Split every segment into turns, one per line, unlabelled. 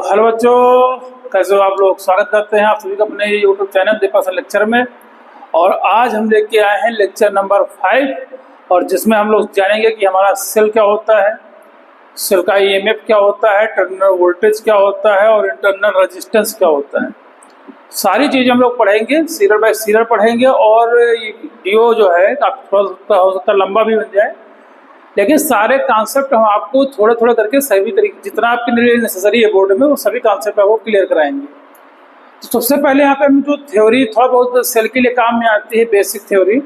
Hello बच्चों, कैसे हो आप लोग। स्वागत करते हैं आप सभी का अपने यूट्यूब चैनल दीपासन लेक्चर में। और आज हम लेके आए हैं लेक्चर नंबर 5 और जिसमें हम लोग जानेंगे कि हमारा सेल क्या होता है, सेल का ईएमएफ क्या होता है, टर्मिनल वोल्टेज क्या होता है और इंटरनल रेजिस्टेंस क्या होता है। सारी चीज़ें हम लोग पढ़ेंगे, सीरियल बाय सीरियल पढ़ेंगे। और ये वीडियो जो है काफ़ी हो सकता है लंबा भी बन जाए, लेकिन सारे कॉन्सेप्ट हम आपको थोड़े थोड़े करके सभी तरीके जितना आपके लिए नेसेसरी है बोर्ड में वो सभी कॉन्सेप्ट आपको क्लियर कराएंगे। तो सबसे पहले यहाँ पे हम जो थ्योरी थोड़ा बहुत सेल के लिए काम में आती है, बेसिक थ्योरी,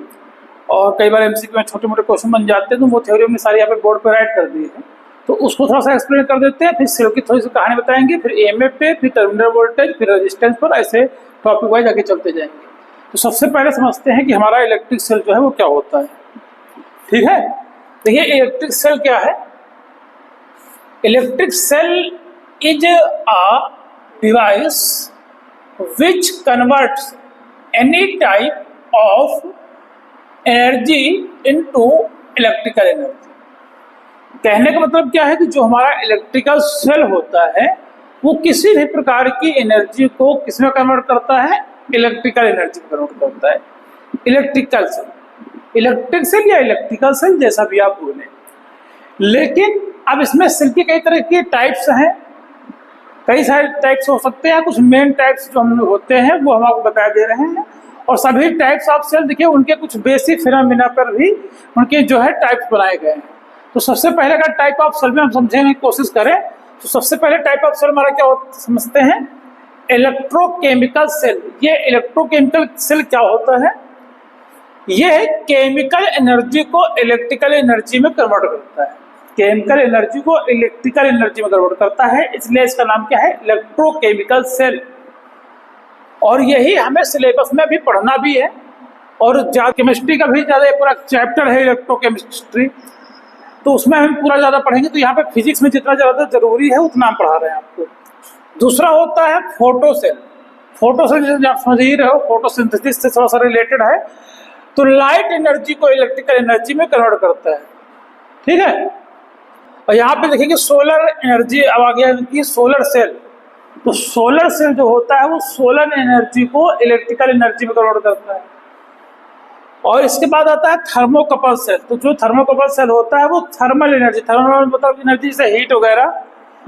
और कई बार एमसीक्यू में छोटे मोटे क्वेश्चन बन जाते हैं, तो वो थ्योरी हमने सारी यहाँ पे बोर्ड पर राइट कर दी है। तो उसको थोड़ा सा एक्सप्लेन कर देते हैं, फिर सेल की थोड़ी सी कहानी बताएंगे, फिर ईएमएफ पे, फिर टर्मिनल वोल्टेज, फिर रेजिस्टेंस पर, ऐसे टॉपिक वाइज आगे चलते जाएंगे। तो सबसे पहले समझते हैं कि हमारा इलेक्ट्रिक सेल जो है वो क्या होता है। ठीक है, देखिए इलेक्ट्रिक सेल क्या है। Electric cell is a device which converts any type of energy into electrical energy. कहने का मतलब क्या है कि जो हमारा इलेक्ट्रिकल सेल होता है वो किसी भी प्रकार की एनर्जी को किसमें कन्वर्ट करता है, इलेक्ट्रिकल एनर्जी में कन्वर्ट करता है। इलेक्ट्रिकल सेल, इलेक्ट्रिक सेल या इलेक्ट्रिकल सेल जैसा भी आप बोलें। लेकिन अब इसमें सेल के कई तरह के टाइप्स हैं, कई सारे टाइप्स हो सकते हैं। कुछ मेन टाइप्स जो हम होते हैं वो हम आपको बता दे रहे हैं, और सभी टाइप्स ऑफ सेल देखिए उनके कुछ बेसिक फिनोमेना पर भी उनके जो है टाइप्स बनाए गए हैं। तो सबसे पहले अगर टाइप ऑफ सेल में हम समझने की कोशिश करें तो सबसे पहले टाइप ऑफ सेल हमारा क्या समझते हैं, इलेक्ट्रोकेमिकल सेल। ये इलेक्ट्रोकेमिकल सेल क्या होता है, ये केमिकल एनर्जी को इलेक्ट्रिकल एनर्जी में कन्वर्ट करता है। केमिकल एनर्जी को इलेक्ट्रिकल एनर्जी में कन्वर्ट करता है, इसलिए इसका नाम क्या है, इलेक्ट्रोकेमिकल सेल। और यही हमें सिलेबस में भी पढ़ना भी है, और केमिस्ट्री का भी ज़्यादा पूरा चैप्टर है इलेक्ट्रोकेमिस्ट्री, तो उसमें हम पूरा ज़्यादा पढ़ेंगे। तो यहाँ पे फिजिक्स में जितना ज़्यादा जरूरी है उतना हम पढ़ा रहे हैं आपको। दूसरा होता है फोटो सेल। फोटो सेल जैसे आप समझ ही रहे हो, फोटोसिंथेसिस से थोड़ा सा रिलेटेड है। तो लाइट एनर्जी को इलेक्ट्रिकल एनर्जी में कन्वर्ट करता है। ठीक है, और यहाँ पे देखेंगे सोलर एनर्जी अब आ गया कि सोलर सेल। तो सोलर सेल जो होता है वो सोलर एनर्जी को इलेक्ट्रिकल एनर्जी में कन्वर्ट करता है। और इसके बाद आता है थर्मोकपल सेल। तो जो थर्मोकपल सेल होता है वो थर्मल एनर्जी, थर्मल मतलब एनर्जी से हीट वगैरह,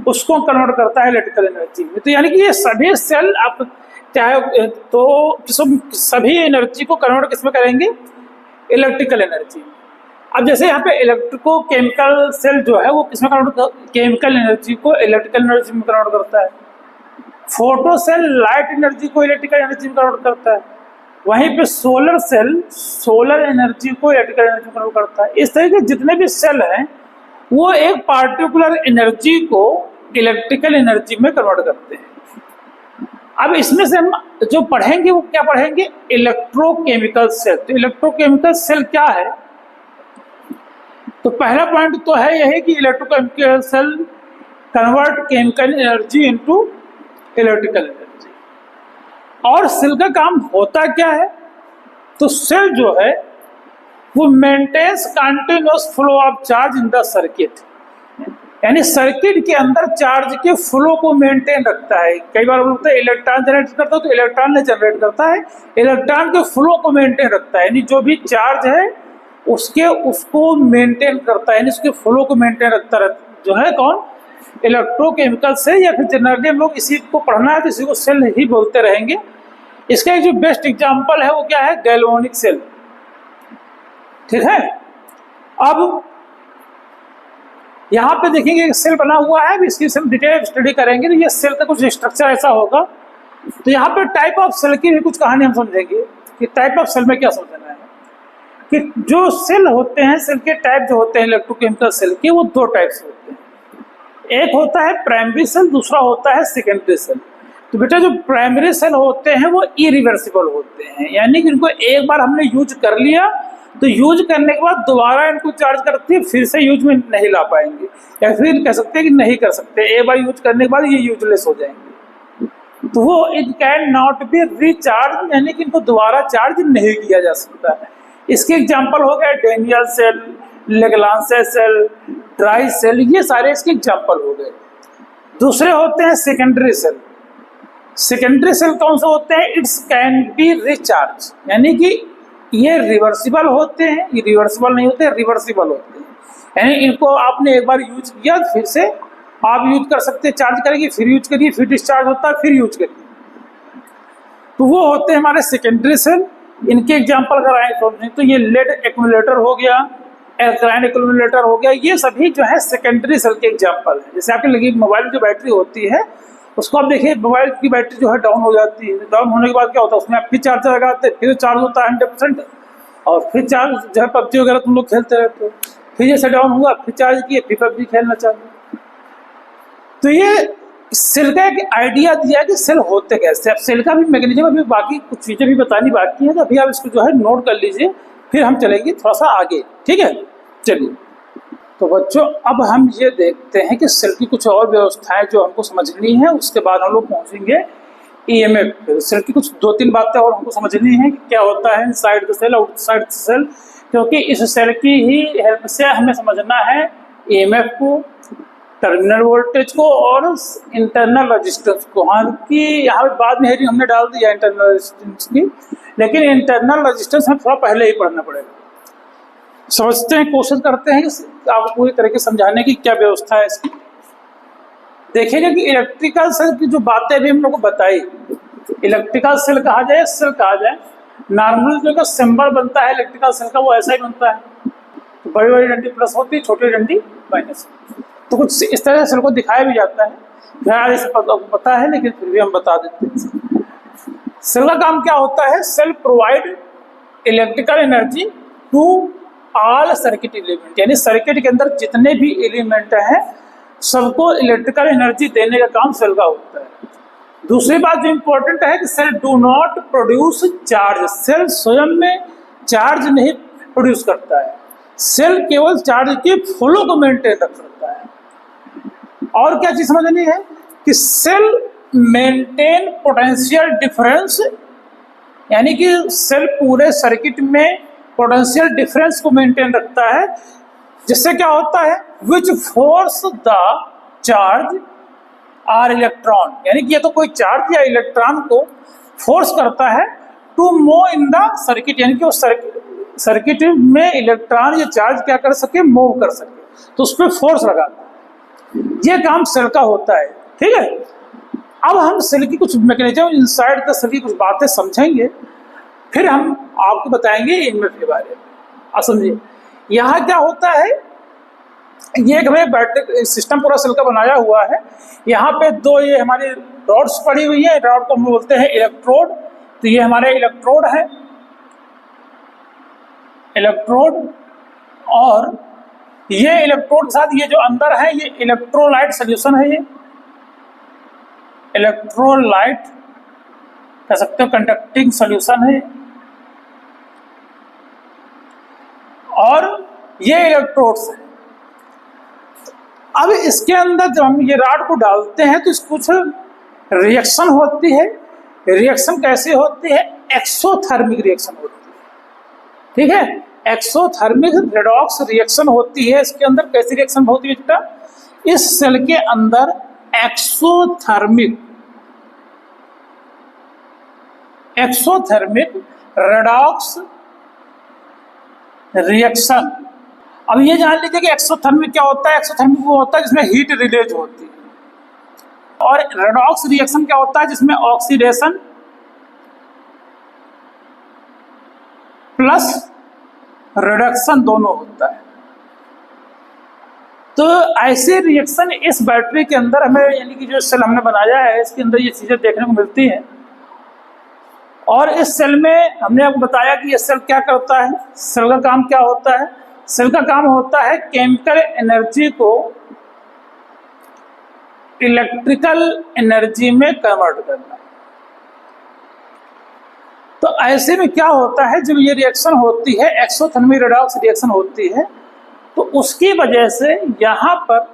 उसको कन्वर्ट करता है इलेक्ट्रिकल एनर्जी में। तो यानी कि ये सभी सेल आप चाहे तो सभी एनर्जी को कन्वर्ट किसमें करेंगे, इलेक्ट्रिकल एनर्जी। अब जैसे यहाँ पे इलेक्ट्रिको केमिकल सेल जो है वो किसमें कन्वर्ट, केमिकल एनर्जी को इलेक्ट्रिकल एनर्जी में कन्वर्ट करता है। फोटो सेल लाइट एनर्जी को इलेक्ट्रिकल एनर्जी में कन्वर्ट करता है। वहीं पे सोलर सेल सोलर एनर्जी को इलेक्ट्रिकल एनर्जी में कन्वर्ट करता है। इस तरह के जितने भी सेल हैं वो एक पार्टिकुलर एनर्जी को इलेक्ट्रिकल एनर्जी में कन्वर्ट करते हैं। अब इसमें से हम जो पढ़ेंगे वो क्या पढ़ेंगे, इलेक्ट्रोकेमिकल सेल। तो इलेक्ट्रोकेमिकल सेल क्या है, तो पहला पॉइंट तो है यही कि electrochemical cell convert chemical energy into electrical energy. और सेल का काम होता क्या है, तो सेल जो है वो maintains continuous flow of charge in the circuit, यानी सर्किट के अंदर चार्ज के फ्लो को मेंटेन रखता है। कई बार बोलते हैं इलेक्ट्रॉन जनरेट करता है, तो इलेक्ट्रॉन ने जनरेट करता है, इलेक्ट्रॉन के फ्लो को मेंटेन रखता है, यानी जो भी चार्ज है उसको मेंटेन करता है, यानी उसके फ्लो को मेंटेन रखता जो है कौन, इलेक्ट्रोकेमिकल सेल। या फिर जनरली हम लोग इसी को पढ़ना है तो इसी को सेल ही बोलते रहेंगे। इसका एक जो बेस्ट एग्जाम्पल है वो क्या है, गैल्वेनिक सेल। ठीक है, अब यहाँ पे देखेंगे एक सेल बना हुआ है, इसकी हम डिटेल स्टडी करेंगे। तो ये सेल का कुछ स्ट्रक्चर ऐसा होगा। तो यहाँ पे टाइप ऑफ सेल की भी कुछ कहानी हम समझेंगे कि टाइप ऑफ सेल में क्या समझना है, कि जो सेल होते हैं, सेल के टाइप जो होते हैं इलेक्ट्रोकेमिकल सेल के, वो दो टाइप से होते हैं। एक होता है प्राइमरी सेल, दूसरा होता है सेकेंडरी सेल। तो बेटा जो प्राइमरी सेल होते हैं वो इरिवर्सिबल होते हैं, यानी कि इनको एक बार हमने यूज कर लिया तो यूज करने के बाद दोबारा इनको चार्ज करके फिर से यूज में नहीं ला पाएंगे, या फिर कह सकते हैं कि नहीं कर सकते, एक बार यूज करने के बाद ये यूजलेस हो जाएंगे। तो वो it can not be recharge, यानी कि इनको दोबारा चार्ज नहीं किया जा सकता है। इसके एग्जाम्पल हो गए Daniell cell, Lagrange cell, dry cell, ये सारे इसके एग्जाम्पल हो गए। दूसरे होते हैं सेकेंडरी सेल। सेकेंडरी सेल कौन से होते हैं? इट्स कैन बी रिचार्ज, यानी कि ये रिवर्सिबल होते हैं, ये रिवर्सिबल नहीं होते, रिवर्सिबल होते हैं, यानी इनको आपने एक बार यूज किया फिर से आप यूज कर सकते हैं, चार्ज करेंगे फिर यूज करिए, फिर डिस्चार्ज होता है फिर यूज करिए, तो वो होते हैं हमारे सेकेंडरी सेल। इनके एग्जाम्पल अगर आए तो ये लेड एक्यूमुलेटर हो गया, एल्कलाइन एक्यूमुलेटर हो गया, ये सभी जो है सेकेंडरी सेल के एग्जाम्पल है। जैसे आपकी लगी मोबाइल की जो बैटरी होती है उसको आप देखिए, मोबाइल की बैटरी जो है डाउन हो जाती है, डाउन होने के बाद क्या होता है उसमें आप फिर चार्जर लगाते हैं, फिर चार्ज होता है 100%, और फिर चार्ज जो है पबजी वगैरह तुम लोग खेलते रहते हो, फिर जैसे डाउन हुआ फिर चार्ज किए फिर पबजी खेलना चालू। तो ये सेल का एक आइडिया दिया कि सेल होते कैसे। अब सेल का भी मैकेनिज्म, अभी बाकी कुछ चीज़ें भी बतानी बाकी है, तो अभी आप इसको जो है नोट कर लीजिए, फिर हम चलेंगे थोड़ा सा आगे, ठीक है। चलिए तो बच्चों अब हम ये देखते हैं कि सेल की कुछ और व्यवस्थाएं जो हमको समझनी है, उसके बाद हम लोग पहुँचेंगे ईएमएफ। सेल की कुछ 2-3 बातें और हमको समझनी है कि क्या होता है inside the cell, outside the cell, क्योंकि इस सेल की ही हेल्प से हमें समझना है ईएमएफ को, टर्मिनल वोल्टेज को और इंटरनल रेजिस्टेंस को। हाँ कि यहाँ बाद में हेडिंग हमने डाल दिया इंटरनल रेजिस्टेंस की, लेकिन इंटरनल रेजिस्टेंस हमें थोड़ा पहले ही पढ़ना पड़ेगा। समझते हैं, कोशिश करते हैं कि आपको पूरी तरीके से समझाने की क्या व्यवस्था है इसकी। देखिएगा कि इलेक्ट्रिकल सेल की जो बातें अभी हम लोग को बताई, इलेक्ट्रिकल सेल कहा जाए, सेल कहा जाए, नॉर्मल जो सिंबल बनता है इलेक्ट्रिकल सेल का वो ऐसा ही बनता है, तो बड़ी बड़ी डंडी प्लस होती है, छोटी डंडी माइनस, तो कुछ इस तरह से सेल को दिखाया भी जाता है। ध्यान इसे पता है लेकिन फिर भी हम बता देते हैं। सेल का काम क्या होता है? Cell provide electrical energy to all circuit element, यानी सर्किट के अंदर जितने भी एलिमेंट हैं सबको इलेक्ट्रिकल एनर्जी देने का काम सेल का होता है। दूसरी बात जो इम्पोर्टेंट है कि cell do not produce charge, cell स्वयं में चार्ज नहीं प्रोड्यूस करता है, सेल केवल चार्ज के फ्लो को मेंटेन रख सकता है। और क्या चीज समझनी है कि सेल मेंटेन पोटेंशियल डिफरेंस, यानी कि सेल पूरे सर्किट में पोटेंशियल डिफरेंस को मेंटेन रखता है, जिससे क्या होता है which force the charge or electron, यानी कि ये तो कोई चार्ज या इलेक्ट्रॉन को फोर्स करता है to move in the circuit, यानी कि वो सर्किट में इलेक्ट्रॉन या चार्ज क्या कर सके, मूव कर सके, तो उस पर फोर्स लगाता है। ये काम सेल का होता है, ठीक है। अब हम सेल की कुछ मैकेनिज्म इनसाइड द सेल की कुछ बातें समझेंगे, फिर हम आपको बताएंगे ईएमएफ के बारे में। आप समझिए यहाँ क्या होता है, ये एक हमें बैटरी सिस्टम पूरा सेल का बनाया हुआ है। यहाँ पे दो ये हमारी रॉड्स पड़ी हुई है, रॉड को हम बोलते हैं इलेक्ट्रोड, तो ये हमारे इलेक्ट्रोड है, इलेक्ट्रोड, और ये इलेक्ट्रोड के साथ ये जो अंदर है ये इलेक्ट्रोलाइट सोल्यूशन है, ये इलेक्ट्रोलाइट कह सकते हो कंडक्टिंग सोल्यूशन है, और ये इलेक्ट्रोड्स है। अब इसके अंदर जब हम ये रॉड को डालते हैं तो कुछ रिएक्शन होती है। रिएक्शन कैसे होती है? एक्सोथर्मिक रिएक्शन होती है, ठीक है। एक्सोथर्मिक रेडॉक्स रिएक्शन होती है इसके अंदर। कैसी रिएक्शन होती है बेटा? इस सेल के अंदर एक्सोथर्मिक रेडॉक्स रिएक्शन। अब ये जान लीजिए कि एक्सोथर्मिक क्या होता है। एक्सोथर्मिक वो होता है जिसमें हीट रिलीज होती है, और रेडॉक्स रिएक्शन क्या होता है जिसमें ऑक्सीडेशन प्लस रिडक्शन दोनों होता है। तो ऐसे रिएक्शन इस बैटरी के अंदर हमें, यानी कि जो सेल हमने बनाया है इसके अंदर ये चीजें देखने को मिलती हैं। और इस सेल में हमने आपको बताया कि ये सेल क्या करता है, सेल का काम क्या होता है। सेल का काम होता है केमिकल एनर्जी को इलेक्ट्रिकल एनर्जी में कन्वर्ट करना। तो ऐसे में क्या होता है, जब ये रिएक्शन होती है, एक्सोथर्मिक रेडॉक्स रिएक्शन होती है, तो उसकी वजह से यहाँ पर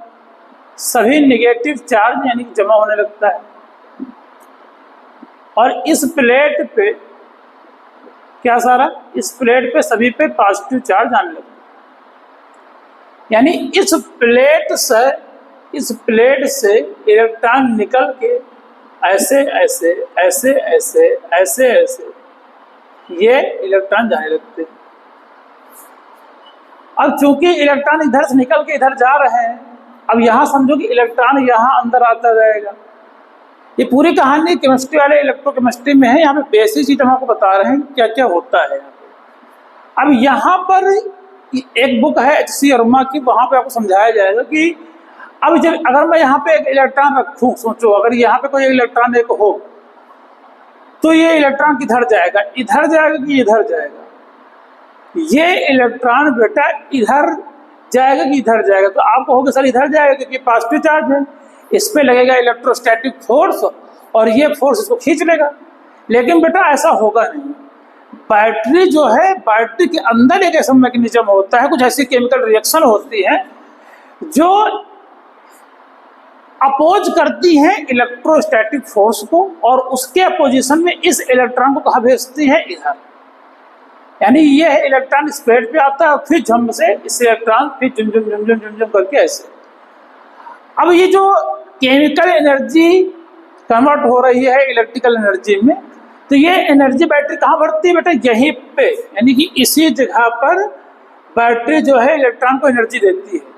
सभी नेगेटिव चार्ज यानी कि जमा होने लगता है, और इस प्लेट पे क्या सारा, इस प्लेट पे सभी पे पॉजिटिव चार्ज आने लगता है। यानी इस प्लेट से इस प्लेट से इलेक्ट्रॉन निकल के ऐसे ऐसे ऐसे ऐसे ऐसे ऐसे ये इलेक्ट्रॉन जाने लगते हैं। अब चूंकि इलेक्ट्रॉन इधर से निकल के इधर जा रहे हैं, अब यहाँ समझो कि इलेक्ट्रॉन यहाँ अंदर आता जाएगा। ये पूरी कहानी केमिस्ट्री वाले इलेक्ट्रोकेमिस्ट्री में है, यहाँ पे बेसिक चीज हम आपको बता रहे हैं क्या क्या होता है। अब यहाँ पर एक बुक है HC वर्मा की, वहां पे आपको समझाया जाएगा कि अब जब अगर मैं यहाँ पे एक इलेक्ट्रॉन रखूं, सोचो अगर यहाँ पे कोई इलेक्ट्रॉन एक हो तो ये इलेक्ट्रॉन किधर जाएगा, इधर जाएगा कि इधर जाएगा? ये इलेक्ट्रॉन बेटा इधर जाएगा कि इधर जाएगा? तो आप कहोगे सर इधर जाएगा क्योंकि पॉजिटिव चार्ज है, इस पे लगेगा इलेक्ट्रोस्टैटिक फोर्स और ये फोर्स इसको खींच लेगा। लेकिन बेटा ऐसा होगा नहीं। बैटरी जो है, बैटरी के अंदर एक ऐसा मैकेनिज्म होता है, कुछ ऐसी केमिकल रिएक्शन होती है जो अपोज करती हैं इलेक्ट्रोस्टैटिक फोर्स को, और उसके अपोजिशन में इस इलेक्ट्रॉन को कहाँ भेजती है, इधर। यानी ये इलेक्ट्रॉन इस प्लेट पे आता है और फिर झम से इस इलेक्ट्रॉन फिर झुम झुम झुम झुम झुम झुम करके ऐसे। अब ये जो केमिकल एनर्जी कन्वर्ट हो रही है इलेक्ट्रिकल एनर्जी में, तो ये एनर्जी बैटरी कहाँ बढ़ती है बेटा, यहीं पे, यानी कि इसी जगह पर बैटरी जो है इलेक्ट्रॉन को एनर्जी देती है।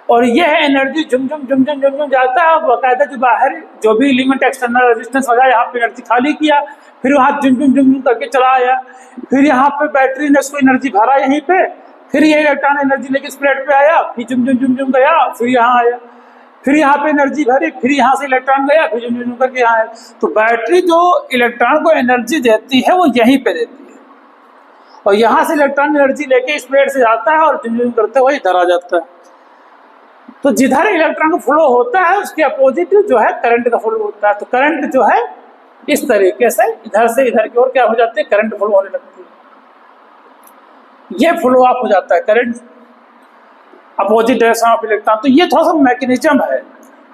और यह एनर्जी झुम झुम झुम झुम झुम झुम जाता है, बाकायदा जो बाहर जो भी एलिमेंट एक्सटर्नल रेजिस्टेंस वगैरह यहाँ पे एनर्जी खाली किया, फिर वहाँ झुम झुम झुम झुम करके चला आया, फिर यहाँ पे बैटरी ने उसको एनर्जी भरा यहीं पे, फिर ये इलेक्ट्रॉन एनर्जी लेके इस प्लेट पे आया, फिर झुम झुम झुम झुम गया, फिर यहाँ आया, फिर यहाँ पे एनर्जी भरी, फिर यहाँ से इलेक्ट्रॉन गया, फिर झुम झुम करके यहाँ आया। तो बैटरी जो इलेक्ट्रॉन को एनर्जी देती है वो यहीं पे देती है, और यहाँ से इलेक्ट्रॉन एनर्जी लेके इस प्लेट से जाता है और झुम झुम करते हुए इधर आ जाता है। तो जिधर इलेक्ट्रॉन का फ्लो होता है उसके अपोजिट जो है करंट का फ्लो होता है। तो करंट जो है इस तरीके से इधर से इधर की ओर क्या हो जाती है, करंट फ्लो होने लगती है। ये फ्लो ऑफ हो जाता है current, opposite direction of electron. तो ये थोड़ा सा मैकेनिज्म है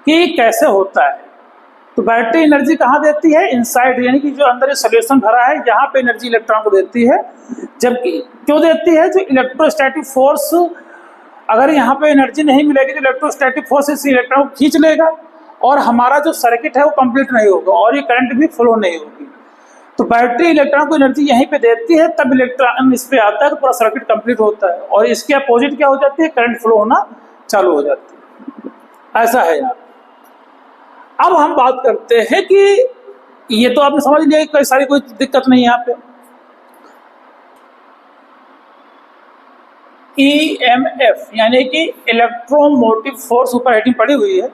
कि कैसे होता है। तो बैटरी एनर्जी कहाँ देती है, इनसाइड, यानी कि जो अंदर ये सोल्यूशन भरा है यहाँ पे एनर्जी इलेक्ट्रॉन को देती है। जबकि क्यों देती है, जो इलेक्ट्रोस्टैटिक फोर्स, अगर यहाँ पे एनर्जी नहीं मिलेगी तो इलेक्ट्रोस्टैटिक फोर्स इस इलेक्ट्रॉन को खींच लेगा और हमारा जो सर्किट है वो कंप्लीट नहीं होगा और ये करंट भी फ्लो नहीं होगी। तो बैटरी इलेक्ट्रॉन को एनर्जी यहीं पे देती है, तब इलेक्ट्रॉन इस पे आता है तो पूरा सर्किट कंप्लीट होता है, और इसके अपोजिट क्या हो जाती है, करंट फ्लो होना चालू हो जाती है। ऐसा है यार। अब हम बात करते हैं कि ये तो आपने समझ लिया, कोई सारी कोई दिक्कत नहीं है यहाँ पे। EMF यानी कि इलेक्ट्रोमोटिव फोर्स, ऊपर हेडिंग पड़ी हुई है,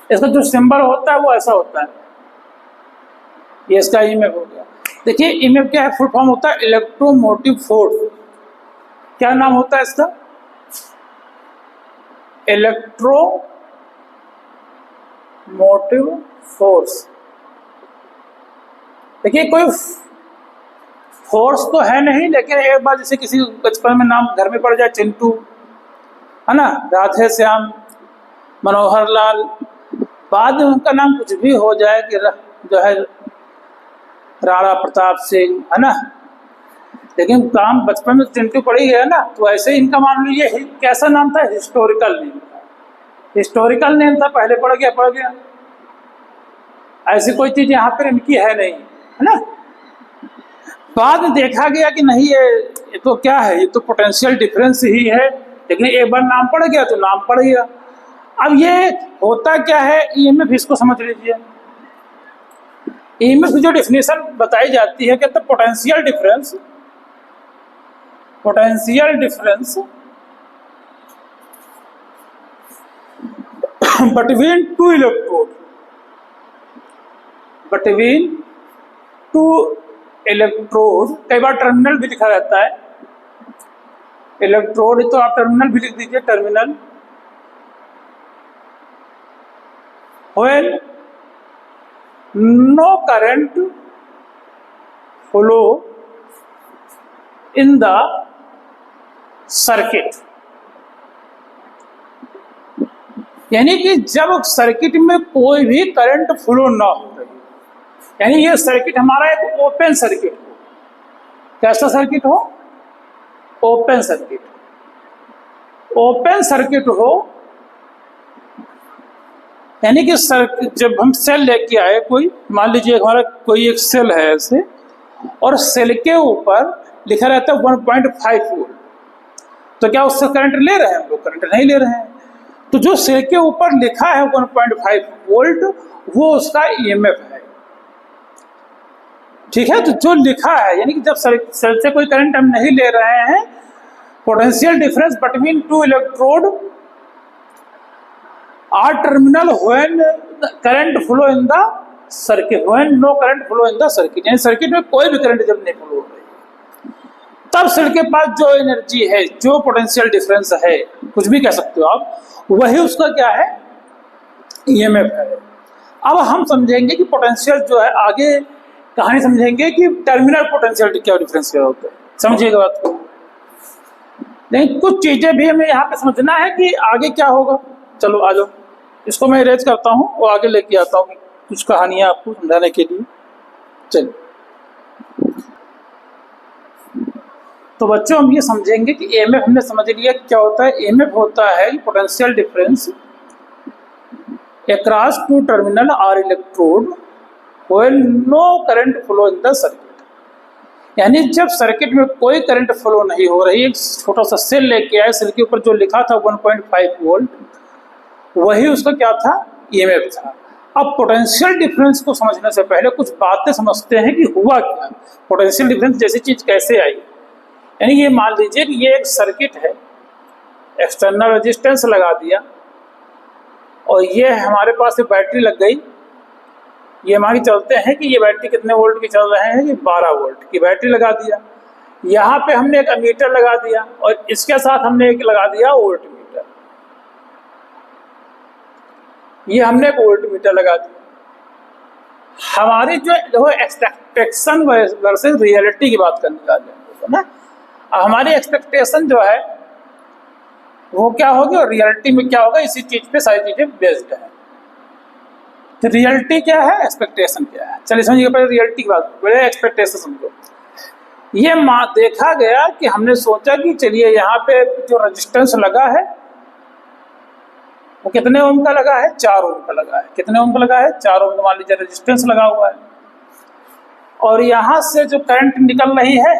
इसका जो सिंबल होता है वो ऐसा होता है, ये इसका EMF हो गया। देखिए EMF क्या है, फुल फॉर्म होता है इलेक्ट्रोमोटिव फोर्स। क्या नाम होता है इसका, इलेक्ट्रोमोटिव फोर्स। देखिए कोई फोर्स तो है नहीं, लेकिन एक बार जैसे किसी बचपन में नाम घर में पड़ जाए, चिंटू है ना, राधे श्याम, मनोहर लाल, बाद में उनका नाम कुछ भी हो जाए कि जो है राणा प्रताप सिंह, है ना, लेकिन काम बचपन में चिंटू पड़ ही गया ना। तो ऐसे ही इनका मान लीजिए कैसा नाम था, हिस्टोरिकल नेम। हिस्टोरिकल नेम था, पहले पड़ गया। ऐसी कोई चीज यहाँ पर इनकी है नहीं, है ना। बाद में देखा गया कि नहीं ये तो क्या है, ये तो पोटेंशियल डिफरेंस ही है, लेकिन एक बार नाम पड़ गया तो नाम पड़ गया। अब ये होता क्या है, EMF इसको समझ लीजिए। EMF की जो डेफिनेशन बताई जाती है, कहते हैं potential difference between two electrode, कई बार टर्मिनल भी लिखा रहता है, इलेक्ट्रोड तो आप टर्मिनल भी लिख दीजिए, terminal. When no current flow in the circuit, यानी कि जब सर्किट में कोई भी करंट फ्लो ना हो, यानी ये सर्किट हमारा एक ओपन सर्किट हो। कैसा सर्किट हो, ओपन सर्किट हो, यानी कि जब हम सेल लेके आए, कोई मान लीजिए हमारा कोई एक सेल है ऐसे, और सेल के ऊपर लिखा रहता है 1.5 वोल्ट, तो क्या उससे करंट ले रहे हैं हम लोग? करंट नहीं ले रहे हैं। तो जो सेल के ऊपर लिखा है 1.5 वोल्ट, वो उसका ईएमएफ है। ठीक है, तो जो लिखा है, यानी कि जब सेल से कोई करंट हम नहीं ले रहे हैं, potential difference between two electrode or terminal when current flow in the circuit, when no current flow in the circuit, यानी सर्किट में कोई भी करंट जब नहीं फ्लो हो रही, तब सेल के पास जो एनर्जी है, जो पोटेंशियल डिफरेंस है, कुछ भी कह सकते हो आप, वही उसका क्या है? ईएमएफ है। अब हम समझेंगे कि पोटेंशियल जो है, आगे कहानी समझेंगे कि टर्मिनल पोटेंशियल क्या डिफरेंस क्या होता है, समझिएगा बात को। लेकिन कुछ चीजें भी हमें यहाँ पे समझना है कि आगे क्या होगा। चलो आ जाओ, इसको मैं इरेज करता हूँ और आगे लेके आता हूँ कुछ कहानियां आपको समझाने के लिए। चलिए, तो बच्चों हम ये समझेंगे कि ईएमएफ हमने समझ लिया कि क्या होता है। ईएमएफ होता है potential difference across two terminal or electrode when no current flow in the circuit, यानी जब सर्किट में कोई करंट फ्लो नहीं हो रही, एक छोटा सा सेल लेके आए, सेल के ऊपर जो लिखा था 1.5 वोल्ट, वही उसका क्या था? ईएमएफ था। अब पोटेंशियल डिफरेंस को समझने से पहले कुछ बातें समझते हैं कि हुआ क्या, पोटेंशियल डिफरेंस जैसी चीज कैसे आई। यानी ये मान लीजिए कि ये एक सर्किट है, एक्सटर्नल रेजिस्टेंस लगा दिया, और ये हमारे पास एक बैटरी लग गई। ये मान के चलते हैं कि ये बैटरी कितने वोल्ट की चल रहे हैं? ये 12 वोल्ट की बैटरी लगा दिया। यहाँ पे हमने एक एमीटर लगा दिया, और इसके साथ हमने एक लगा दिया वोल्ट मीटर। ये हमने एक वोल्ट मीटर लगा दिया। हमारी जो एक्सपेक्टेशन वर्सेस रियलिटी की बात करने जा रहे हैं ना, हमारी एक्सपेक्टेशन जो है वो क्या होगी और रियलिटी में क्या होगा, इसी चीज पे सारी चीजें बेस्ड है। तो रियलिटी क्या है, एक्सपेक्टेशन क्या है? चलिए समझिए, पहले रियलिटी की बात, पहले एक्सपेक्टेशन समझो। ये देखा गया कि हमने सोचा कि चलिए यहाँ पे जो रेजिस्टेंस लगा है वो कितने ओम का लगा है? 4 ओम का लगा है। कितने ओम का लगा है? 4 ओम का मान लीजिए रेजिस्टेंस लगा हुआ है, और यहाँ से जो करंट निकल रही है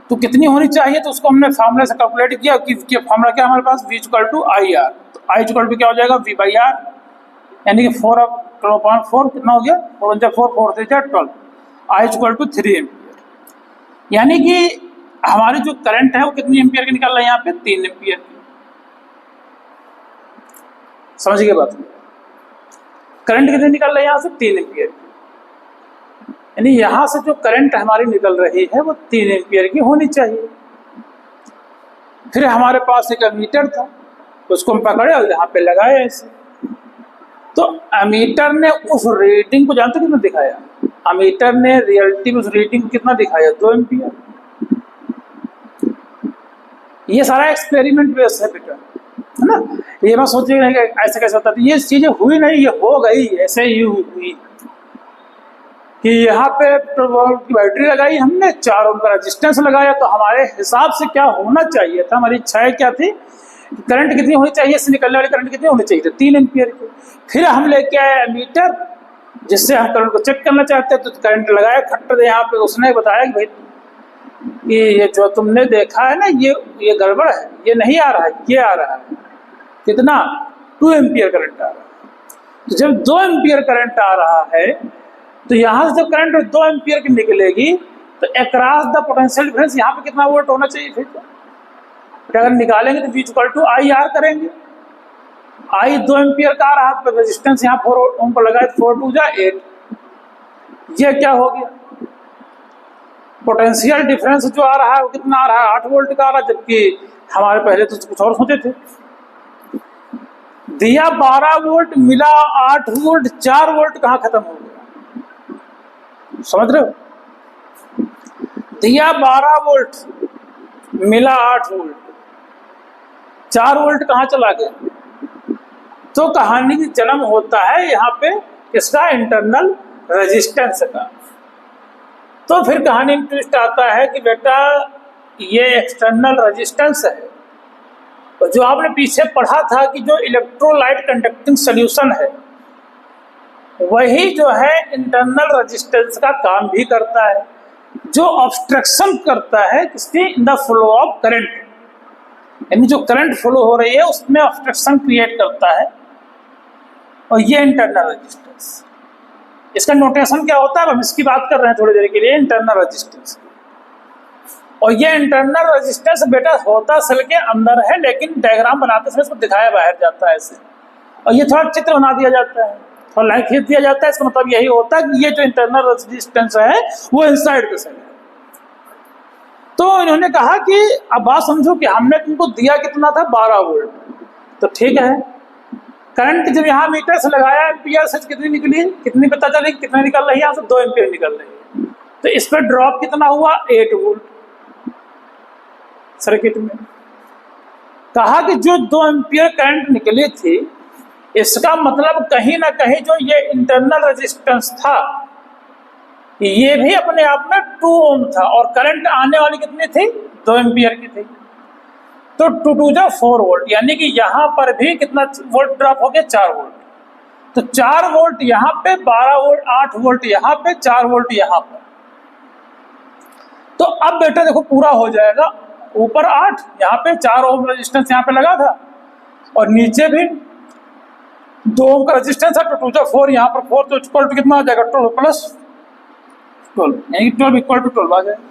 तो कितनी होनी चाहिए? तो उसको हमने फार्मूले से कैलकुलेट किया कि फार्मूला क्या हमारे पास? V equal to I R. तो I इक्वल टू क्या हो जाएगा? V बाई आर, यानी कि 4 कितना हो गया? 4 4 4 3 12। I इक्वल टू 3 एम्पियर, यानी कि हमारी जो करंट है वो कितनी एम्पियर की निकल रहा है यहाँ पे? 3 एम्पियर की। समझिए बात, करंट कितनी निकल रही है यहाँ से? 3 एम्पियर की, यानी यहाँ से जो करंट हमारी निकल रही है वो 3 एम्पियर की होनी चाहिए। फिर हमारे पास एक एमीटर था, उसको हम पकड़े और यहाँ पे लगाए ऐसे, तो एमीटर ने उस रीडिंग को जानते कितना दिखाया? एमीटर ने रियलिटी में उस रीडिंग को कितना दिखाया? 2 एम्पियर। ये सारा एक्सपेरिमेंट बेस है बेटा, है ना। ये बात सोचिए नहीं कि ऐसे कैसे होता था, ये चीजें हुई नहीं, ये हो गई, ऐसे ही हुई कि यहाँ पे बैटरी लगाई हमने, 4 ओम का रेजिस्टेंस लगाया, तो हमारे हिसाब से क्या होना चाहिए था, हमारी इच्छाएं क्या थी, करंट कितनी होनी चाहिए, इससे निकलने वाली करंट कितनी होनी चाहिए थी? 3 एम्पियर की। फिर हम लेके आए एमीटर, जिससे हम करंट को चेक करना चाहते हैं, तो करंट लगाया खट्टर यहाँ पे, उसने बताया कि भाई ये जो तुमने देखा है ना, ये गड़बड़ है, ये नहीं आ रहा है, ये आ रहा है कितना? 2 एम्पियर करंट आ रहा है। तो जब 2 एम्पियर करंट आ रहा है, तो यहाँ से जब करंट 2 एम्पियर की निकलेगी, तो अक्रॉस द पोटेंशियल डिफरेंस यहाँ पे कितना वोल्ट होना चाहिए? फिर अगर निकालेंगे तो V equal to I R करेंगे। I 2 एम्पियर का आ रहा है, तो रेजिस्टेंस यहाँ 4 ओम को लगाए, 4 2 जा 8। ये क्या हो गया? पोटेंशियल डिफरेंस जो आ रहा है वो कितना आ रहा है? 8 वोल्ट का आ रहा है, जबकि हमारे पहले तो कुछ और सोचे थे। दिया 12 वोल्ट, मिला 8 वोल्ट, 4 वोल्ट कहाँ खत्म हो गया? समझ रहे हो? दिया 12 वोल्ट, मिला 8 वोल्ट, 4 वोल्ट कहाँ चला गया? तो कहानी की जन्म होता है यहाँ पे किसका? इंटरनल रेजिस्टेंस का। तो फिर कहानी में ट्विस्ट आता है कि बेटा ये एक्सटर्नल रेजिस्टेंस है, और जो आपने पीछे पढ़ा था कि जो इलेक्ट्रोलाइट कंडक्टिंग सोल्यूशन है वही जो है इंटरनल रेजिस्टेंस का काम भी करता है, जो ऑब्स्ट्रक्शन करता है किसकी, in the flow of current, यानी जो करंट फ्लो हो रही है उसमें ऑब्स्ट्रक्शन क्रिएट करता है, और ये इंटरनल रेजिस्टेंस। इसका नोटेशन क्या होता है, हम इसकी बात कर रहे हैं थोड़ी देर के लिए, इंटरनल रेजिस्टेंस। और ये इंटरनल रेजिस्टेंस बेटा होता सेल के अंदर है, लेकिन डायग्राम बनाते समय इसको दिखाया बाहर जाता है ऐसे, और ये थोड़ा चित्र बना दिया जाता है, थोड़ा लाइन खींच दिया जाता है। इसका मतलब यही होता है कि ये जो इंटरनल रेजिस्टेंस है वो इनसाइड द सेल है। तो इन्होंने कहा कि अब बात समझो कि हमने तुमको दिया कितना था, 12 वोल्ट, तो ठीक है, करंट जब यहाँ मीटर से लगाया एम्पियर से कितनी निकली, कितनी पता चली, कितनी निकल रही है, यहाँ से 2 एम्पियर निकल रही है, तो इस पर ड्रॉप कितना हुआ, 8 वोल्ट सर्किट में। कहा कि जो 2 एम्पियर करंट निकली थी, इसका मतलब कहीं ना कहीं जो ये इंटरनल रेजिस्टेंस था ये भी अपने आप में 2 ओम था, और करंट आने वाली कितनी थी, 2 एम्पियर की थी, तो 2 2 जा 4 वोल्ट, यानी कि यहाँ पर भी कितना वोल्ट ड्रॉप हो गया, 4 वोल्ट। तो 4 वोल्ट यहाँ पे, 12 वोल्ट, 8 वोल्ट यहाँ पे, 4 वोल्ट यहाँ पर। तो अब बेटा देखो पूरा हो जाएगा, ऊपर 8, यहाँ पे 4 ओम रेजिस्टेंस यहाँ पे लगा था, और नीचे भी 2 ओम का रेजिस्टेंस है, तो 2 जा 4, यहाँ पर 4, तो इक्वल टू कितना आ जाएगा, 12 प्लस 12, यानी 12 इक्वल टू 12 आ जाएगा।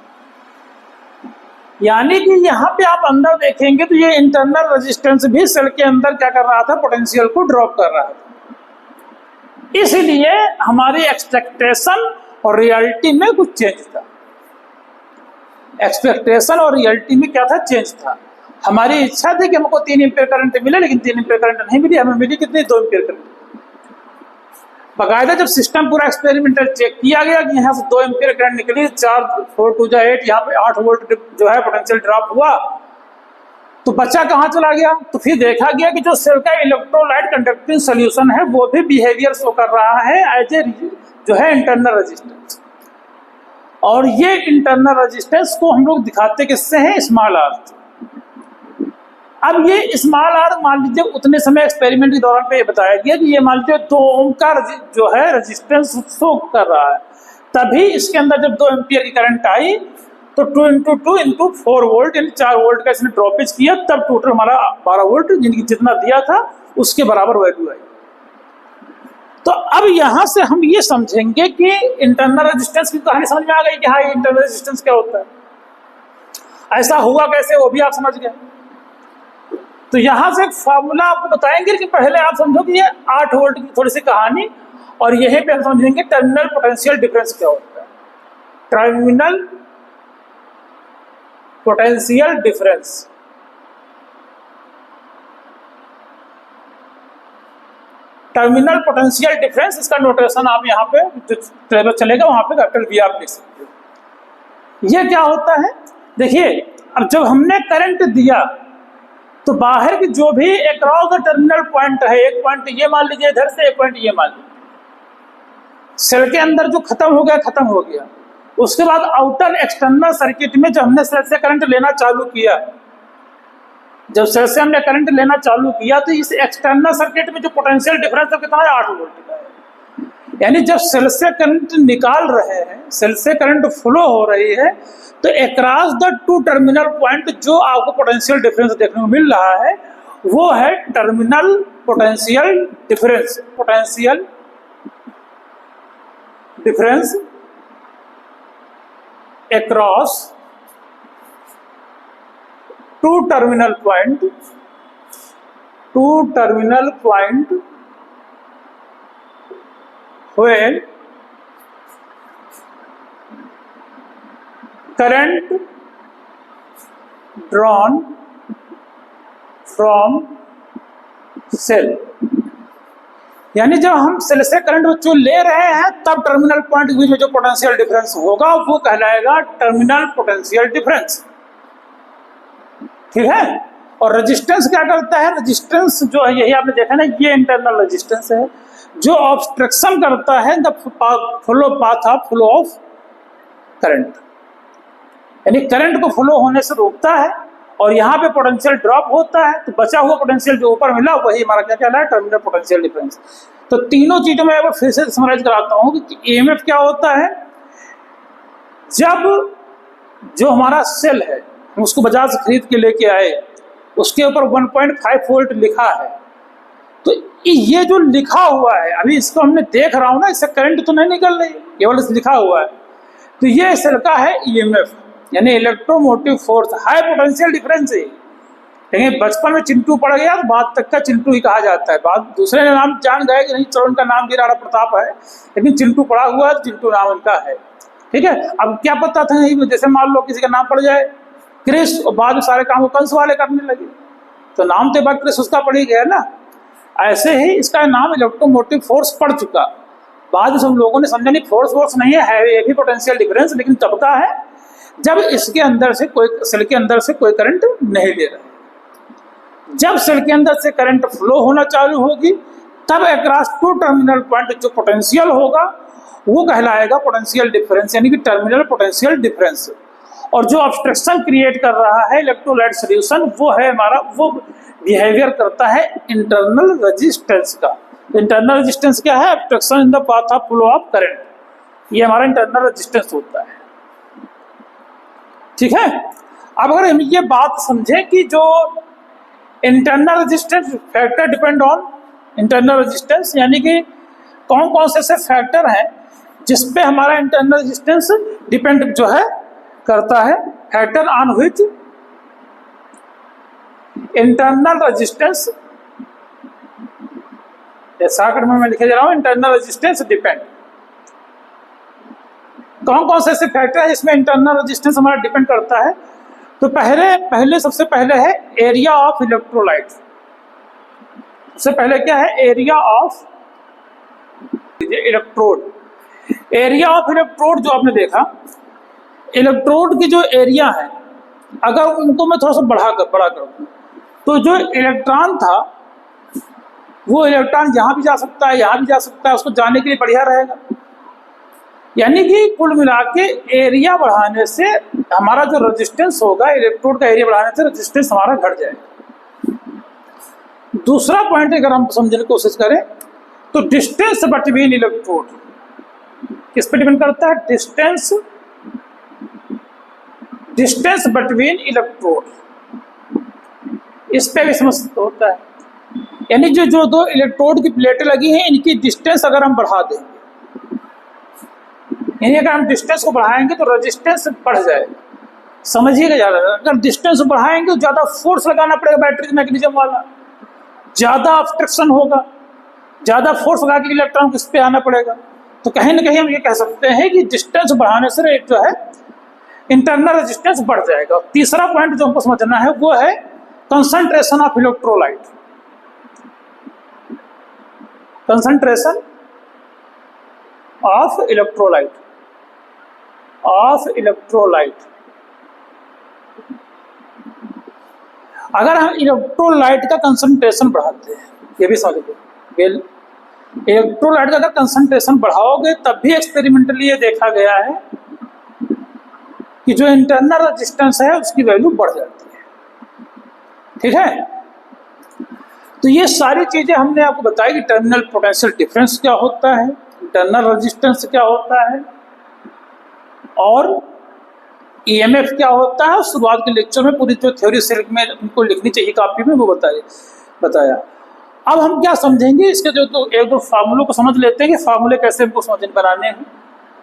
यानी कि यहाँ पे आप अंदर देखेंगे तो ये इंटरनल रेजिस्टेंस भी सेल के अंदर क्या कर रहा था, पोटेंशियल को ड्रॉप कर रहा था। इसलिए हमारी एक्सपेक्टेशन और रियलिटी में कुछ चेंज था, एक्सपेक्टेशन और रियलिटी में क्या था, चेंज था। हमारी इच्छा थी कि हमको 3 एम्पीयर करंट मिले, लेकिन 3 एम्पीयर करंट नहीं मिली, हमें मिली कितनी, 2 एम्पीयर करंट। बाकायदा जब सिस्टम पूरा एक्सपेरिमेंटल चेक किया गया कि यहाँ से 2 एम्पीयर करंट निकली, 4 4 2 जा 8, यहाँ पे 8 वोल्ट जो है पोटेंशियल ड्रॉप हुआ, तो बच्चा कहाँ चला गया, तो फिर देखा गया कि जो सेल का इलेक्ट्रोलाइट कंडक्टिंग सोल्यूशन है वो भी बिहेवियर शो कर रहा है एज ए जो है इंटरनल रेजिस्टेंस। और ये इंटरनल रेजिस्टेंस को हम लोग दिखाते किससे हैं, स्मॉल आर। अब ये स्मॉल आर मान लीजिए उतने समय एक्सपेरिमेंट के दौरान पे ये बताया गया कि ये मान लीजिए 2 ओम का जो है रेजिस्टेंस शो कर रहा है, तभी इसके अंदर जब 2 एम्पियर की करंट आई तो 2 × 2 × 4 वोल्ट यानी 4 वोल्ट का इसने ड्रॉपेज किया, तब टोटल हमारा 12 वोल्ट यानी जितना दिया था उसके बराबर वैल्यू आई। तो अब यहाँ से हम ये समझेंगे कि इंटरनल रेजिस्टेंस की कहानी समझ में आ गई कि हाँ ये इंटरनल रेजिस्टेंस क्या होता है, ऐसा हुआ कैसे वो भी आप समझ गए। तो यहाँ से एक फार्मूला आपको बताएंगे कि पहले आप समझो कि ये 8 वोल्ट की थोड़ी सी कहानी, और यहीं पे हम समझेंगे टर्मिनल पोटेंशियल डिफरेंस क्या होता है। Terminal potential difference, terminal potential difference, इसका नोटेशन आप यहाँ पे जो सिलेबस चलेगा वहां पे कैपिटल V आप लिख सकते हो। ये क्या होता है, देखिए अब जब हमने करंट दिया तो बाहर की जो भी अक्रॉस द टर्मिनल पॉइंट है, एक पॉइंट ये मान लीजिए इधर से, एक पॉइंट ये मान लीजिए, सेल के अंदर जो खत्म हो गया खत्म हो गया। उसके बाद आउटर एक्सटर्नल सर्किट में जब हमने सेल से करंट लेना चालू किया, जब सेल से हमने करंट लेना चालू किया तो इस एक्सटर्नल सर्किट में जो पोटेंशियल डिफरेंस है कितना है, 8 वोल्ट का है। यानी जब सेल से करंट निकाल रहे हैं, सेल से करंट फ्लो हो रही है, तो अक्रॉस द 2 टर्मिनल पॉइंट जो आपको पोटेंशियल डिफरेंस देखने को मिल रहा है वो है terminal potential difference. Potential difference across 2 terminal point, 2 terminal point when current drawn from cell, यानी जब हम सेल से करंट जो ले रहे हैं तब टर्मिनल पॉइंट के बीच में जो पोटेंशियल डिफरेंस होगा वो कहलाएगा टर्मिनल पोटेंशियल डिफरेंस, ठीक है। और रेजिस्टेंस क्या करता है, रेजिस्टेंस जो है यही आपने देखा ना, ये इंटरनल रेजिस्टेंस है जो ऑब्स्ट्रक्शन करता है the flow path of flow of current, यानी करंट को फ्लो होने से रोकता है और यहाँ पे पोटेंशियल ड्रॉप होता है, तो बचा हुआ पोटेंशियल जो ऊपर मिला वही हमारा क्या कहलाता है, टर्मिनल पोटेंशियल डिफरेंस। तो तीनों चीजों में एक बार फिर से समराइज कराता हूँ कि ईएमएफ क्या होता है। जब जो हमारा सेल है हम उसको बाजार से खरीद के लेके आए, उसके ऊपर 1.5 वोल्ट लिखा है, तो ये जो लिखा हुआ है अभी इसको हमने देख रहा हूं ना, इससे करंट तो नहीं निकल रही, केवल लिखा हुआ है, तो ये सेल का है ईएमएफ यानी electromotive force, high potential difference है। लेकिन बचपन में चिंटू पड़ गया तो बाद तक का चिंटू ही कहा जाता है, बाद दूसरे ने नाम जान गए कि नहीं चलो उनका नाम भी राणा प्रताप है, लेकिन चिंटू पड़ा हुआ है, चिंटू नाम उनका है। ठीक है, अब क्या पता था, जैसे मान लो किसी का नाम पड़ जाए क्रिस और बाद में सारे काम कंस वाले करने लगे, तो नाम तो बाद क्रिस उसका पड़ ही गया ना। ऐसे ही इसका नाम इलेक्ट्रोमोटिव फोर्स पड़ चुका, बाद में सब लोगों ने समझा नहीं फोर्स नहीं है ये भी पोटेंशियल डिफरेंस, लेकिन तब का है जब इसके अंदर से कोई सेल के अंदर से कोई करंट नहीं ले रहा। जब सेल के अंदर से करंट फ्लो होना चालू होगी तब अक्रॉस टू टर्मिनल पॉइंट जो पोटेंशियल होगा वो कहलाएगा पोटेंशियल डिफरेंस यानी कि टर्मिनल पोटेंशियल डिफरेंस। और जो ऑब्स्ट्रक्शन क्रिएट कर रहा है इलेक्ट्रोलाइट सॉल्यूशन वो है हमारा, वो बिहेवियर करता है इंटरनल रेजिस्टेंस का। इंटरनल रेजिस्टेंस क्या है, obstruction in the path of flow of current, ये हमारा इंटरनल रेजिस्टेंस होता है। ठीक है, अब अगर हम ये बात समझें कि जो internal resistance factor depend on internal resistance, यानी कि कौन कौन से ऐसे फैक्टर हैं जिसपे हमारा इंटरनल रेजिस्टेंस डिपेंड जो है करता है, factor on which internal resistance, shortcut में मैं लिखे जा रहा हूं, इंटरनल रेजिस्टेंस डिपेंड। कौन कौन से ऐसे फैक्टर है इसमें इंटरनल रेजिस्टेंस हमारा डिपेंड करता है। तो पहले सबसे पहले है एरिया ऑफ इलेक्ट्रोलाइट। सबसे पहले क्या है, area of electrode. Area of electrode जो आपने देखा, इलेक्ट्रोड की जो एरिया है अगर उनको मैं थोड़ा सा बड़ा कर दूं तो जो इलेक्ट्रॉन था वो इलेक्ट्रॉन यहाँ भी जा सकता है, यहाँ भी जा सकता है, उसको जाने के लिए बढ़िया रहेगा। यानी कि कुल मिला के एरिया बढ़ाने से हमारा जो रेजिस्टेंस होगा, इलेक्ट्रोड का एरिया बढ़ाने से रेजिस्टेंस हमारा घट जाएगा। दूसरा पॉइंट अगर हम समझने की कोशिश करें तो डिस्टेंस बिटवीन इलेक्ट्रोड किस पे डिपेंड करता है, डिस्टेंस बिटवीन इलेक्ट्रोड, इस पे भी समझ होता है। यानी जो दो इलेक्ट्रोड की प्लेटें लगी हैं इनकी डिस्टेंस अगर हम बढ़ा दें, यानी अगर हम डिस्टेंस को बढ़ाएंगे तो रेजिस्टेंस बढ़ जाएगा। समझिएगा ज़्यादा, अगर डिस्टेंस बढ़ाएंगे तो ज़्यादा फोर्स लगाना पड़ेगा बैटरी मैकेनिज्म वाला, ज़्यादा ऑब्स्ट्रक्शन होगा, ज़्यादा फोर्स लगा के इलेक्ट्रॉन को इस पे आना पड़ेगा। तो कहीं ना कहीं हम ये कह सकते हैं कि डिस्टेंस बढ़ाने से रेट जो है इंटरनल रेजिस्टेंस बढ़ जाएगा। तीसरा पॉइंट जो हमको समझना है वो है concentration of electrolyte. Concentration of electrolyte. अगर हम इलेक्ट्रोलाइट का कंसंट्रेशन बढ़ाते हैं, ये भी समझ लो, इलेक्ट्रोलाइट का अगर कंसंट्रेशन बढ़ाओगे तब भी एक्सपेरिमेंटली ये देखा गया है कि जो इंटरनल रेजिस्टेंस है उसकी वैल्यू बढ़ जाती है। ठीक है, तो ये सारी चीजें हमने आपको बताई कि टर्मिनल पोटेंशियल डिफरेंस क्या होता है, इंटरनल रेजिस्टेंस क्या होता है और ईएमएफ क्या होता है। शुरुआत के लेक्चर में पूरी जो थ्योरी सेल में उनको लिखनी चाहिए कापी में वो बताया। अब हम क्या समझेंगे, इसके जो एक दो फार्मूलों को समझ लेते हैं कि फार्मूले कैसे हमको समझ बनाने हैं।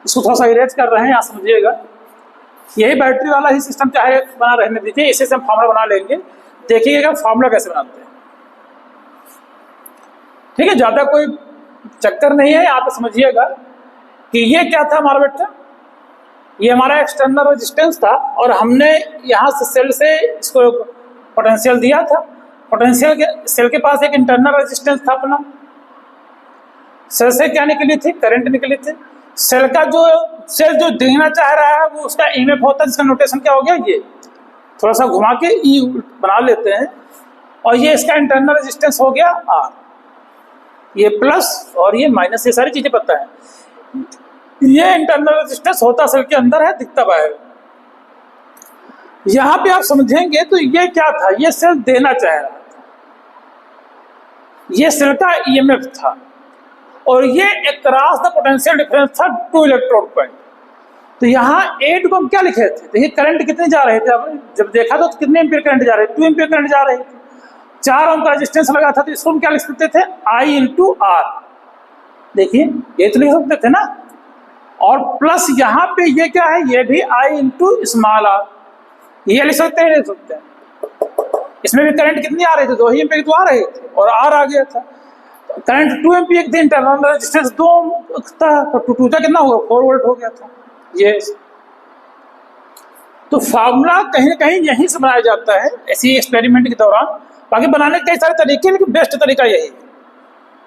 इसको थोड़ा सा इरेज कर रहे हैं, यहाँ समझिएगा। यही बैटरी वाला ही सिस्टम चाहे बना रहने दीजिए, इसी से हम फार्मूला बना लेंगे, देखिएगा फार्मूला कैसे बनाते हैं। ठीक है, ज़्यादा कोई चक्कर नहीं है, आप समझिएगा कि ये क्या था हमारा बेटा, ये हमारा एक्सटर्नल रेजिस्टेंस था और हमने यहाँ से सेल से इसको पोटेंशियल दिया था। पोटेंशियल के सेल के पास एक इंटरनल रेजिस्टेंस था अपना, सेल से क्या निकली थी, करंट निकली थी। सेल जो देना चाह रहा है वो उसका ईएमएफ होता है, जिसका नोटेशन क्या हो गया, ये थोड़ा सा घुमा के ई बना लेते हैं, और ये इसका इंटरनल रेजिस्टेंस हो गया आर, ये प्लस और ये माइनस, ये सारी चीजें पता है। ये इंटरनल रेजिस्टेंस होता सेल के अंदर है, दिखता बाहर। यहां पे आप समझेंगे तो ये क्या था, ये सेल देना चाह रहा था, ये सेल का ईएमएफ था और ये अक्रॉस द पोटेंशियल डिफरेंस था 2 इलेक्ट्रोड पॉइंट। तो यहाँ 8 को हम क्या लिखे थे, देखिए करंट कितने जा रहे थे, अब जब देखा तो कितने एम्पीयर करंट जा रहे थे, 2 एम्पीयर करंट जा रहे थे, 4 ओम का रेजिस्टेंस लगा था, तो इसको हम क्या लिख सकते थे, I इंटू आर। देखिए ये तो लिख सकते थे ना, और प्लस यहाँ पे ये क्या है, ये भी I इंटू स्मॉल आर, ये लिख सकते हैं, लिख सकते हैं। इसमें भी करंट कितनी आ रही थी, 2 ही एम्पीयर तो आ रहे थे और आर आ गया था। करंट 2 एम्पीयर थी, इंटरनल रेजिस्टेंस 2 था, तो 2 का कितना होगा, 4 वोल्ट हो गया था ये। तो फार्मूला कहीं ना कहीं यहीं से बनाया जाता है ऐसी एक्सपेरिमेंट के दौरान। बाकी बनाने के कई सारे तरीके, लेकिन बेस्ट तरीका यही है।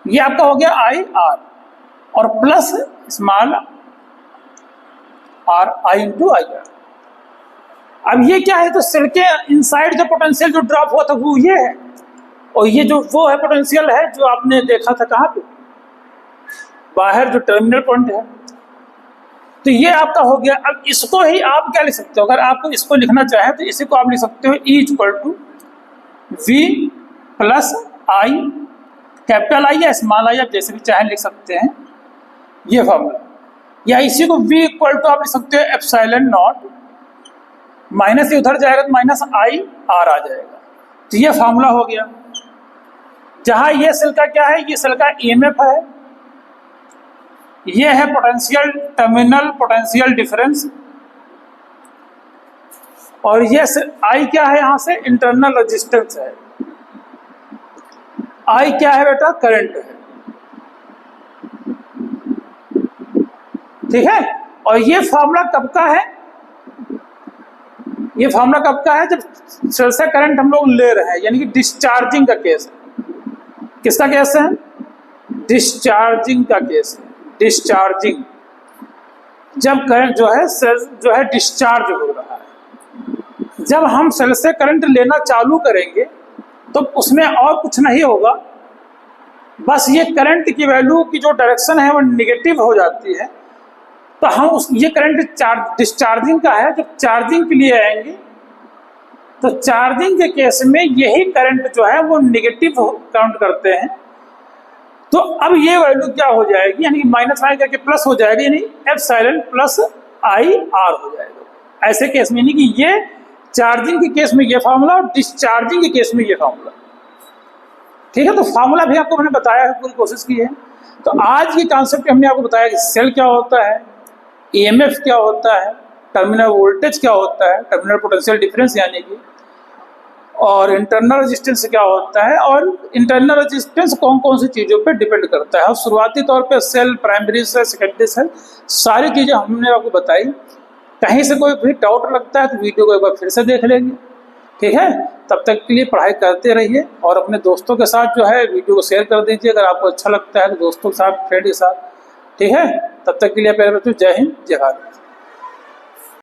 ये आपका हो गया आई आर और plus small R, I into I R. अब ये क्या है, तो सेल के इनसाइड जो पोटेंशियल जो ड्रॉप हुआ था वो ये है, और ये जो वो है पोटेंशियल है जो आपने देखा था कहाँ पे, बाहर जो टर्मिनल पॉइंट है। तो ये आपका हो गया। अब इसको ही आप क्या लिख सकते हो, अगर आपको इसको लिखना चाहे तो इसी को आप लिख सकते हो E equal to V plus I, capital I या स्मॉल आई, आप जैसे भी चाहे लिख सकते हैं, ये फॉर्मूला। या इसी को V इक्वल टू आप लिख सकते हो एप्सिलॉन नॉट, माइनस से उधर जाएगा तो माइनस आई आर आ जाएगा। तो ये फॉर्मूला हो गया। जहां ये सेल का क्या है, ये सेल का ईएमएफ है, ये है पोटेंशियल टर्मिनल पोटेंशियल डिफरेंस, और ये आई क्या है, यहां से इंटरनल रेजिस्टेंस है। आई क्या है बेटा, करंट है, ठीक है। और ये फॉर्मूला कब का है, ये फॉर्मूला कब का है, जब सेल से करंट हम लोग ले रहे हैं, यानी कि डिस्चार्जिंग का केस है। किसका केस है, डिस्चार्जिंग का केस है। डिस्चार्जिंग, जब करंट जो है सेल जो है डिस्चार्ज हो रहा है। जब हम सेल से करंट लेना चालू करेंगे तो उसमें और कुछ नहीं होगा, बस ये करंट की वैल्यू की जो डायरेक्शन है वो निगेटिव हो जाती है। तो हम ये करंट डिस्चार्जिंग का है, जब चार्जिंग के लिए आएंगे तो चार्जिंग के केस में यही करंट जो है वो निगेटिव काउंट करते हैं। तो अब ये वैल्यू क्या हो जाएगी, यानी माइनस आई करके प्लस हो जाएगी, यानी एप्सिलॉन प्लस आई आर हो जाएगा। ऐसे केस में, यानी कि ये चार्जिंग के केस में ये फार्मूला और डिस्चार्जिंग के केस में ये फार्मूला, ठीक है। तो फार्मूला भी आपको मैंने बताया है, पूरी कोशिश की है। तो आज की कॉन्सेप्ट हमने आपको बताया कि सेल क्या होता है, ईएमएफ क्या होता है, टर्मिनल वोल्टेज क्या होता है, टर्मिनल पोटेंशियल डिफरेंस यानी कि, और इंटरनल रेजिस्टेंस क्या होता है, और इंटरनल रेजिस्टेंस कौन कौन सी चीज़ों पे डिपेंड करता है। और शुरुआती तौर पे cell, primary cell, secondary cell, सारी चीज़ें हमने आपको बताई। कहीं से कोई भी डाउट लगता है तो वीडियो को एक बार फिर से देख लेंगे, ठीक है। तब तक के लिए पढ़ाई करते रहिए और अपने दोस्तों के साथ जो है वीडियो को शेयर कर दीजिए अगर आपको अच्छा लगता है तो, दोस्तों के साथ, फ्रेंड के साथ, ठीक है। तब तक के लिए पहले जय हिंद, जय भारत।